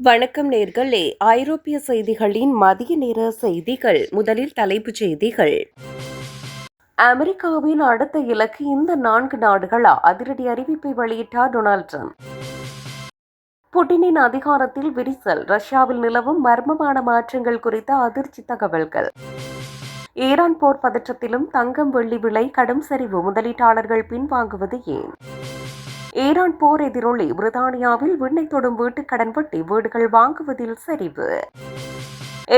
வணக்கம் நேர்களே. ஐரோப்பிய செய்திகளின் மதிய நேர செய்திகள். முதலில் தலைப்புச் செய்திகள். அமெரிக்காவின் அடுத்த இலக்கு இந்த 4 நாடுகளா? அதிரடி அறிவிப்பை வெளியிட்டார் டொனால்ட் ட்ரம்ப். புட்டினின் அதிகாரத்தில் விரிசல். ரஷ்யாவில் நிலவும் மர்மமான மாற்றங்கள் குறித்த அதிர்ச்சி தகவல்கள். ஈரான் போர் பதற்றத்திலும் தங்கம் வெள்ளி விலை கடும் சரிவு. முதலீட்டாளர்கள் பின்வாங்குவது ஏன்? ஈரான் போர் எதிரொலி. பிரித்தானியாவில் விண்ணை தொடும் வீட்டுக் கடன் வட்டி. வீடுகள் வாங்குவதில் சரிவு.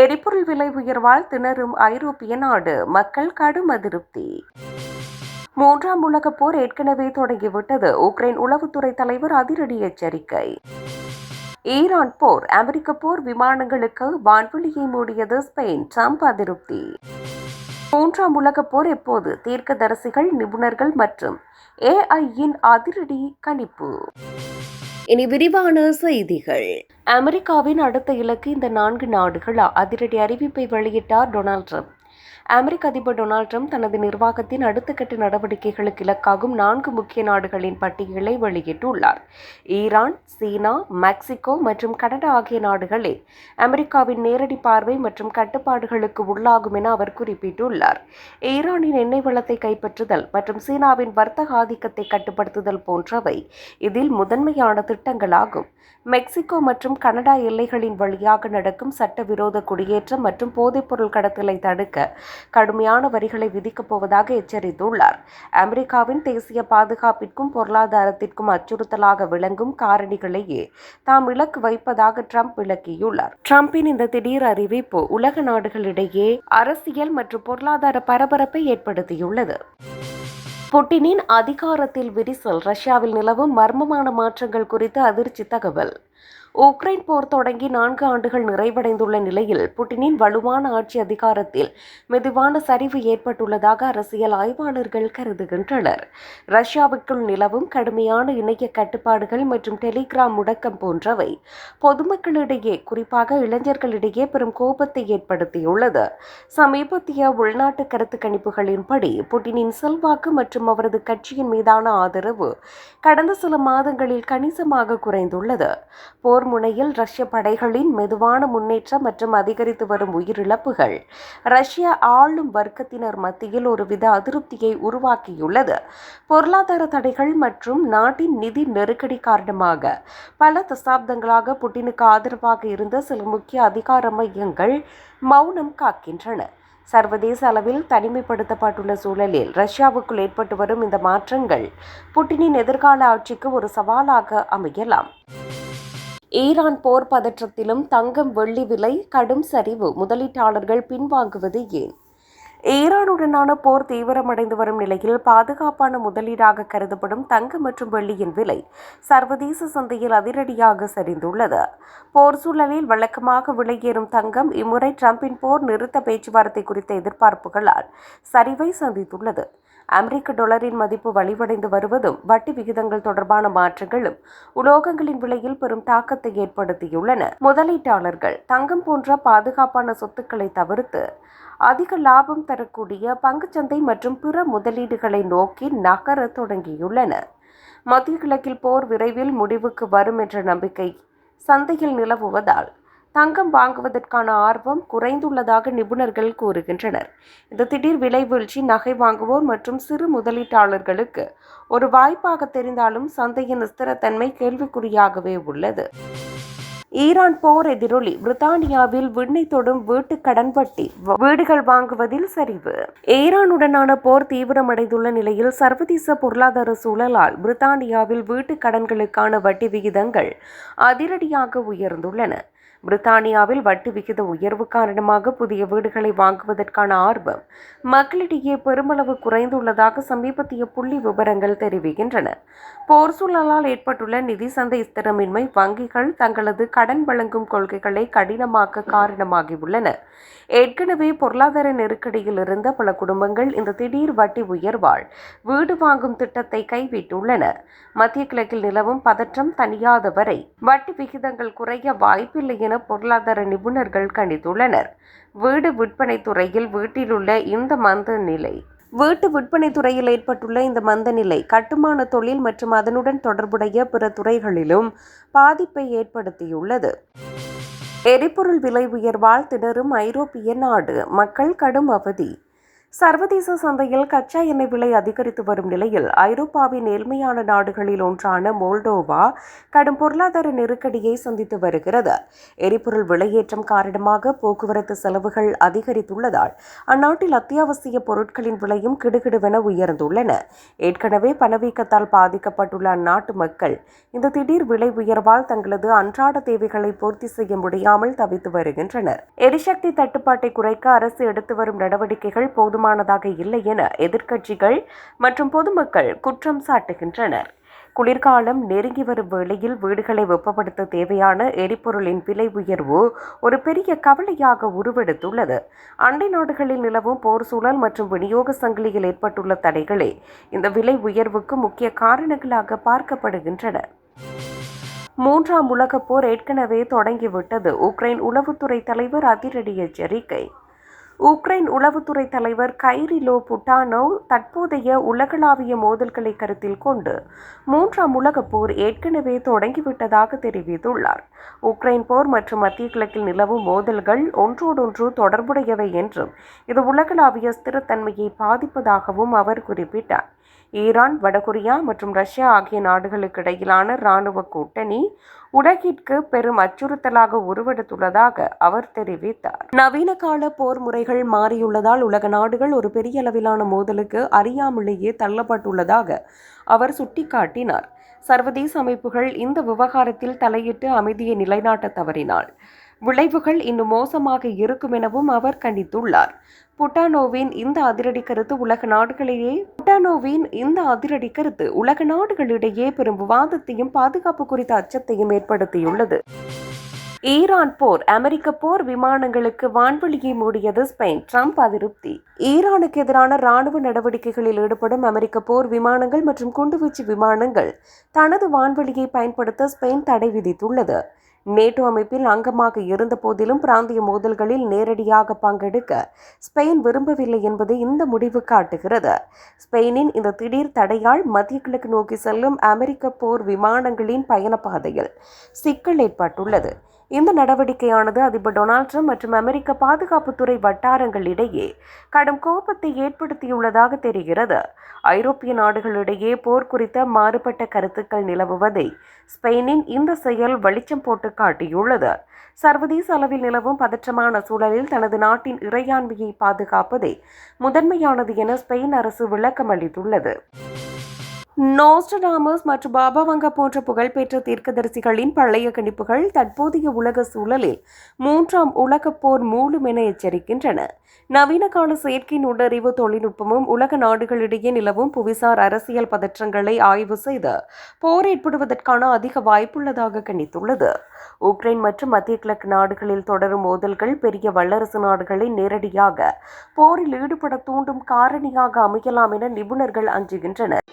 எரிபொருள் விலை உயர்வால் திணறும் ஐரோப்பிய நாடு. மக்கள் கடும் அதிருப்தி. 3ஆம் உலகப் போர் ஏற்கனவே தொடங்கிவிட்டது. உக்ரைன் உளவுத்துறை தலைவர் அதிரடி எச்சரிக்கை. ஈரான் போர். அமெரிக்க போர் விமானங்களுக்கு வான்வெளியை மூடியது ஸ்பெயின். ட்ரம்ப் அதிருப்தி. 3ஆம் உலகப் போர் எப்போது? தீர்க்கதரிசிகள், நிபுணர்கள் மற்றும் ஏஐயின் அதிரடி கணிப்பு. இனி விரிவான செய்திகள். அமெரிக்காவின் அடுத்த இலக்கு இந்த 4 நாடுகளா? அதிரடி அறிவிப்பை வெளியிட்டார் டொனால்ட் ட்ரம்ப். அமெரிக்க அதிபர் டொனால்ட் ட்ரம்ப் தனது நிர்வாகத்தின் அடுத்த கட்ட நடவடிக்கைகளுக்கு இலக்காகும் 4 முக்கிய நாடுகளின் பட்டியலை வெளியிட்டுள்ளார். ஈரான், சீனா, மெக்சிகோ மற்றும் கனடா ஆகிய நாடுகளே அமெரிக்காவின் நேரடி பார்வை மற்றும் கட்டுப்பாடுகளுக்கு உள்ளாகும் என அவர் குறிப்பிட்டுள்ளார். ஈரானின் எண்ணெய் வளத்தை கைப்பற்றுதல் மற்றும் சீனாவின் வர்த்தக ஆதிக்கத்தை கட்டுப்படுத்துதல் போன்றவை இதில் முதன்மையான திட்டங்களாகும். மெக்சிகோ மற்றும் கனடா எல்லைகளின் வழியாக நடக்கும் சட்டவிரோத குடியேற்றம் மற்றும் போதைப்பொருள் கடத்தலை தடுக்க கடுமையான வரிகளை விதிக்கப் போவதாக எச்சரித்துள்ளார். அமெரிக்காவின் தேசிய பாதுகாப்பிற்கும் பொருளாதாரத்திற்கும் அச்சுறுத்தலாக விளங்கும் காரணிகளையே தாம் இலக்கு வைப்பதாக ட்ரம்ப் விளக்கியுள்ளார். ட்ரம்பின் இந்த திடீர் அறிவிப்பு உலக நாடுகளிடையே அரசியல் மற்றும் பொருளாதார பரபரப்பை ஏற்படுத்தியுள்ளது. புட்டினின் அதிகாரத்தில் விரிசல். ரஷ்யாவில் நிலவும் மர்மமான மாற்றங்கள் குறித்த அதிர்ச்சி தகவல். உக்ரைன் போர் தொடங்கி 4 ஆண்டுகள் நிறைவடைந்துள்ள நிலையில் புட்டினின் வலுவான ஆட்சி அதிகாரத்தில் மெதுவான சரிவு ஏற்பட்டுள்ளதாக அரசியல் ஆய்வாளர்கள் கருதுகின்றனர். ரஷ்யாவுக்குள் நிலவும் கடுமையான இணைய கட்டுப்பாடுகள் மற்றும் டெலிகிராம் முடக்கம் போன்றவை பொதுமக்களிடையே, குறிப்பாக இளைஞர்களிடையே பெரும் கோபத்தை ஏற்படுத்தியுள்ளது. சமீபத்திய உள்நாட்டு கருத்து கணிப்புகளின்படி புட்டினின் செல்வாக்கு மற்றும் அவரது கட்சியின் மீதான ஆதரவு கடந்த சில மாதங்களில் கணிசமாக குறைந்துள்ளது. போர் முனையில் ரஷ்ய படைகளின் மெதுவான முன்னேற்றம் மற்றும் அதிகரித்து வரும் உயிரிழப்புகள் ரஷ்ய ஆளும் வர்க்கத்தினர் மத்தியில் ஒருவித அதிருப்தியை உருவாக்கியுள்ளது. பொருளாதார தடைகள் மற்றும் நாட்டின் நிதி நெருக்கடி காரணமாக பல தசாப்தங்களாக புட்டினுக்கு ஆதரவாக இருந்த சில முக்கிய அதிகார மையங்கள் மௌனம் காக்கின்றன. சர்வதேச அளவில் தனிமைப்படுத்தப்பட்டுள்ள சூழலில் ரஷ்யாவுக்குள் ஏற்பட்டு வரும் இந்த மாற்றங்கள் புட்டினின் எதிர்கால ஆட்சிக்கு ஒரு சவாலாக அமையலாம். ஈரான் போர் பதற்றத்திலும் தங்கம் வெள்ளி விலை கடும் சரிவு. முதலீட்டாளர்கள் பின்வாங்குவது ஏன்? ஈரானுடனான போர் தீவிரமடைந்து வரும் நிலையில் பாதுகாப்பான முதலீடாக கருதப்படும் தங்கம் மற்றும் வெள்ளியின் விலை சர்வதேச சந்தையில் அதிரடியாக சரிந்துள்ளது. போர் சூழலில் வழக்கமாக விலையேறும் தங்கம் இம்முறை ட்ரம்பின் போர் நிறுத்த பேச்சுவார்த்தை குறித்த எதிர்பார்ப்புகளால் சரிவை சந்தித்துள்ளது. அமெரிக்க டாலரின் மதிப்பு வலிவடைந்து வருவதும் வட்டி விகிதங்கள் தொடர்பான மாற்றங்களும் உலோகங்களின் விலையில் பெரும் தாக்கத்தை ஏற்படுத்தியுள்ளன. முதலீட்டாளர்கள் தங்கம் போன்ற பாதுகாப்பான சொத்துக்களை தவிர்த்து அதிக லாபம் தரக்கூடிய பங்குச்சந்தை மற்றும் பிற முதலீடுகளை நோக்கி நகர தொடங்கியுள்ளனர். மத்திய கிழக்கில் போர் விரைவில் முடிவுக்கு வரும் என்ற நம்பிக்கை சந்தையில் நிலவுவதால் தங்கம் வாங்குவதற்கான ஆர்வம் குறைந்துள்ளதாக நிபுணர்கள் கூறுகின்றனர். இந்த திடீர் விலை வீழ்ச்சி நகை வாங்குவோர் மற்றும் சிறு முதலீட்டாளர்களுக்கு ஒரு வாய்ப்பாக தெரிந்தாலும் சந்தையின் ஸ்திரத்தன்மை கேள்விக்குறியாகவே உள்ளது. ஈரான் போர் எதிரொலி. பிரித்தானியாவில் விண்ணை தொடும் வீட்டுக் கடன் வட்டி. வீடுகள் வாங்குவதில் சரிவு. ஈரானுடனான போர் தீவிரமடைந்துள்ள நிலையில் சர்வதேச பொருளாதார சூழலால் பிரித்தானியாவில் வீட்டுக் கடன்களுக்கான வட்டி விகிதங்கள் அதிரடியாக உயர்ந்துள்ளன. பிரித்தானியாவில் வட்டி விகித உயர்வு காரணமாக புதிய வீடுகளை வாங்குவதற்கான ஆர்வம் மக்களிடையே பெருமளவு குறைந்துள்ளதாக சமீபத்திய புள்ளி விவரங்கள் தெரிவிக்கின்றன. போர் சூழலால் ஏற்பட்டுள்ள நிதி சந்தை ஸ்திரமின்மை வங்கிகள் தங்களது கடன் வழங்கும் கொள்கைகளை கடினமாக்க காரணமாகியுள்ளன. ஏற்கனவே பொருளாதார நெருக்கடியில் இருந்த பல குடும்பங்கள் இந்த திடீர் வட்டி உயர்வால் வீடு வாங்கும் திட்டத்தை கைவிட்டுள்ளன. மத்திய கிழக்கில் நிலவும் பதற்றம் தணியாத வரை வட்டி விகிதங்கள் குறைய வாய்ப்பில்லை என பொருளாதார நிபுணர்கள் கணித்துள்ளனர். வீடு விற்பனை துறையில் வீட்டிலுள்ள இந்த மந்த நிலை வீட்டு விற்பனை துறையில் ஏற்பட்டுள்ள இந்த மந்த நிலை கட்டுமான தொழில் மற்றும் அதனுடன் தொடர்புடைய பிற துறைகளிலும் பாதிப்பை ஏற்படுத்தியுள்ளது. எரிபொருள் விலை உயர்வால் திணறும் ஐரோப்பிய நாடு, மக்கள் கடும் அவதி. சர்வதேச சந்தையில் கச்சா எண்ணெய் விலை அதிகரித்து வரும் நிலையில் ஐரோப்பாவின் ஏழ்மையான நாடுகளில் ஒன்றான மோல்டோவா கடும் பொருளாதார நெருக்கடியை சந்தித்து வருகிறது. எரிபொருள் விலையேற்றம் காரணமாக போக்குவரத்து செலவுகள் அதிகரித்துள்ளதால் அந்நாட்டில் அத்தியாவசிய பொருட்களின் விலையும் கிடுகிடுவென உயர்ந்துள்ளன. ஏற்கனவே பணவீக்கத்தால் பாதிக்கப்பட்டுள்ள அந்நாட்டு மக்கள் இந்த திடீர் விலை உயர்வால் தங்களது அன்றாட தேவைகளை பூர்த்தி செய்ய முடியாமல் தவித்து வருகின்றனர். எரிசக்தி தட்டுப்பாட்டை குறைக்க அரசு எடுத்து வரும் நடவடிக்கைகள் போதுமானதாக இல்லை என எதிர்க்கட்சிகள் மற்றும் பொதுமக்கள் குற்றம் சாட்டுகின்றனர். குளிர்காலம் நெருங்கி வரும் வேளையில் வீடுகளை வெப்பப்படுத்த தேவையான எரிபொருளின் விலை உயர்வு ஒரு பெரிய கவலையாக உருவெடுத்துள்ளது. அண்டை நாடுகளில் நிலவும் போர் சூழல் மற்றும் விநியோக சங்கிலியில் ஏற்பட்டுள்ள தடைகளே இந்த விலை உயர்வுக்கு முக்கிய காரணங்களாக பார்க்கப்படுகின்றன. மூன்றாம் உலகப் போர் ஏற்கனவே தொடங்கிவிட்டது. உக்ரைன் உளவுத்துறை தலைவர் அதிரடி எச்சரிக்கை. உக்ரைன் உளவுத்துறை தலைவர் கைரிலோ புட்டானோவ் தற்போதைய உலகளாவிய மோதல்களை கருத்தில் கொண்டு மூன்றாம் உலகப் போர் ஏற்கனவே தொடங்கிவிட்டதாக தெரிவித்துள்ளார். உக்ரைன் போர் மற்றும் மத்திய கிழக்கில் நிலவும் மோதல்கள் ஒன்றோடொன்று தொடர்புடையவை என்றும் இது உலகளாவிய ஸ்திரத்தன்மையை பாதிப்பதாகவும் அவர் குறிப்பிட்டார். ஈரான், வடகொரியா மற்றும் ரஷ்யா ஆகிய நாடுகளுக்கு இடையிலான இராணுவ கூட்டணி உலகிற்கு பெரும் அச்சுறுத்தலாக உருவெடுத்துள்ளதாக அவர் தெரிவித்தார். நவீன கால போர் முறைகள் மாறியுள்ளதால் உலக நாடுகள் ஒரு பெரிய அளவிலான மோதலுக்கு அறியாமலேயே தள்ளப்பட்டுள்ளதாக அவர் சுட்டிக்காட்டினார். சர்வதேச அமைப்புகள் இந்த விவகாரத்தில் தலையிட்டு அமைதியை நிலைநாட்ட தவறினால் விளைவுகள் இன்னும் மோசமாக இருக்கும் எனவும் அவர் கண்டித்துள்ளார். புட்டானோவின் இந்த அதிரடி கருத்து உலக நாடுகளிடையே பெரும் விவாதத்தையும் பாதுகாப்பு குறித்த அச்சத்தையும் ஏற்படுத்தியுள்ளது. ஈரான் போர், அமெரிக்க போர் விமானங்களுக்கு வான்வெளியை மூடியது ஸ்பெயின். ட்ரம்ப் அதிருப்தி. ஈரானுக்கு எதிரான ராணுவ நடவடிக்கைகளில் ஈடுபடும் அமெரிக்க போர் விமானங்கள் மற்றும் குண்டுவீச்சு விமானங்கள் தனது வான்வெளியை பயன்படுத்த ஸ்பெயின் தடை விதித்துள்ளது. நேட்டோ அமைப்பில் அங்கமாக இருந்த போதிலும் பிராந்திய மோதல்களில் நேரடியாக பங்கெடுக்க ஸ்பெயின் விரும்பவில்லை என்பதை இந்த முடிவு காட்டுகிறது. ஸ்பெயினின் இந்த திடீர் தடையால் மத்திய கிழக்கு நோக்கி செல்லும் அமெரிக்க போர் விமானங்களின் பயண பாதையில் சிக்கல் ஏற்பட்டுள்ளது. இந்த நடவடிக்கையானது அதிபர் டொனால்ட் ட்ரம்ப் மற்றும் அமெரிக்க பாதுகாப்புத்துறை வட்டாரங்களிடையே கடும் கோபத்தை ஏற்படுத்தியுள்ளதாக தெரிகிறது. ஐரோப்பிய நாடுகளிடையே போர் குறித்த மாறுபட்ட கருத்துக்கள் நிலவுவதை ஸ்பெயினின் இந்த செயல் வெளிச்சம் போட்டு காட்டியுள்ளது. சர்வதேச அளவில் நிலவும் பதற்றமான சூழலில் தனது நாட்டின் இறையாண்மையை பாதுகாப்பதே முதன்மையானது என ஸ்பெயின் அரசு விளக்கம் அளித்துள்ளது. நோஸ்ட்ரடாமஸ் மற்றும் பாபா வங்கா போன்ற புகழ்பெற்ற தீர்க்கதரிசிகளின் பழைய கணிப்புகள் தற்போதைய உலக சூழலில் மூன்றாம் உலகப் போர் மூடும் என எச்சரிக்கின்றன. நவீன கால செயற்கை நுண்ணறிவு தொழில்நுட்பமும் உலக நாடுகளிடையே நிலவும் புவிசார் அரசியல் பதற்றங்களை ஆய்வு செய்து போர் ஏற்படுவதற்கான அதிக வாய்ப்புள்ளதாக கணித்துள்ளது. உக்ரைன் மற்றும் மத்திய கிழக்கு நாடுகளில் தொடரும் மோதல்கள் பெரிய வல்லரசு நாடுகளை நேரடியாக போரில் ஈடுபட தூண்டும் காரணியாக அமையலாம் என நிபுணர்கள் அஞ்சுகின்றனர்.